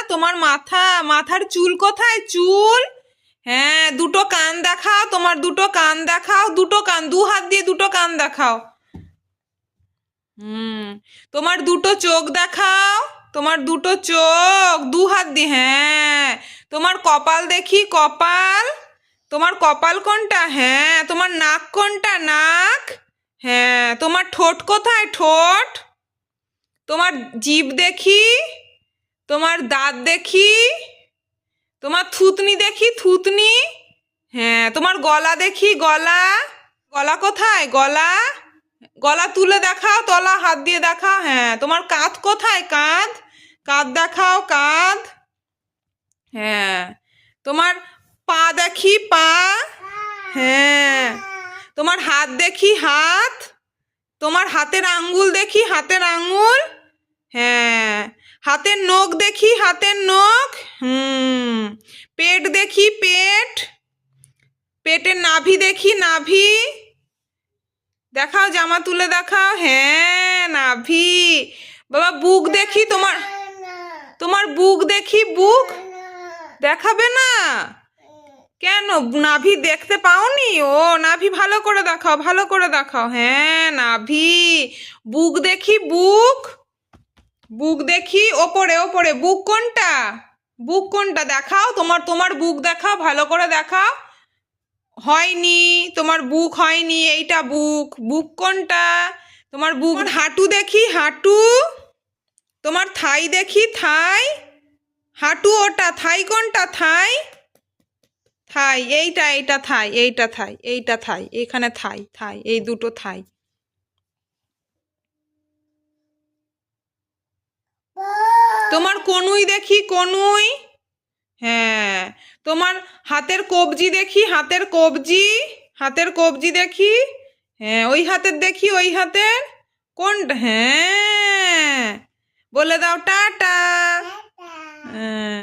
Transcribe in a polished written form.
তোমার মাথার চুল কোথায়? চুল? হ্যাঁ, দুটো কান দেখাও, তোমার দুটো কান দেখাও, দুটো কান, দু হাত দিয়ে দুটো কান দেখাও। তোমার দুটো চোখ দেখাও, তোমার দুটো চোখ, দু হাত দিয়ে। হ্যাঁ, তোমার কপাল দেখি, কপাল। তোমার কপাল কোনটা? হ্যাঁ, তোমার নাক কোনটা? নাক। হ্যাঁ, তোমার ঠোঁট কোথায়? ঠোঁট। তোমার জিভ দেখি, তোমার দাঁত দেখি, তোমার থুতনি দেখি, থুতনি। হ্যাঁ, তোমার গলা দেখি, গলা। গলা কোথায়? গলা। গলা তুলে দেখাও, তলা হাত দিয়ে দেখাও। হ্যাঁ, তোমার কাঁধ কোথায়? কাঁধ। কাঁধ দেখাও, কাঁধ। হ্যাঁ, তোমার পা দেখি, পা। হ্যাঁ, তোমার হাত দেখি, হাত। তোমার হাতের আঙ্গুল দেখি, হাতের আঙ্গুল। হ্যাঁ, হাতের নখ দেখি, হাতের নখ। পেট দেখি, পেট। পেটের নাভি দেখি, নাভি। দেখাও, জামা তুলে দেখাও। হ্যাঁ, নাভি। বাবা বুক দেখি, তোমার বুক দেখি, বুক। দেখাবে না? কেন, নাভি দেখতে পাওনি? ও, নাভি ভালো করে দেখাও, ভালো করে দেখাও। হ্যাঁ, নাভি। বুক দেখি, বুক। বুক দেখি, ওপরে ওপরে। বুক কোনটা? বুক কোনটা দেখাও, তোমার বুক দেখাও, ভালো করে দেখাও। হয়নি, তোমার বুক হয়নি, এইটা বুক। বুক কোনটা? তোমার বুক। হাঁটু দেখি, হাঁটু। তোমার থাই দেখি, থাই। হাঁটু ওটা, থাই কোনটা? থাই। থাই এইটা থাই, এইটা থাই, এইটা থাই, এখানে থাই, থাই, এই দুটো থাই। তোমার কনুই দেখি, কনুই। হ্যাঁ, তোমার হাতের কবজি দেখি, হাতের কবজি। হাতের কবজি দেখি। হ্যাঁ, ওই হাতের দেখি, ওই হাতের কোনটা? হ্যাঁ, বলে দাও টাটা। হ্যাঁ।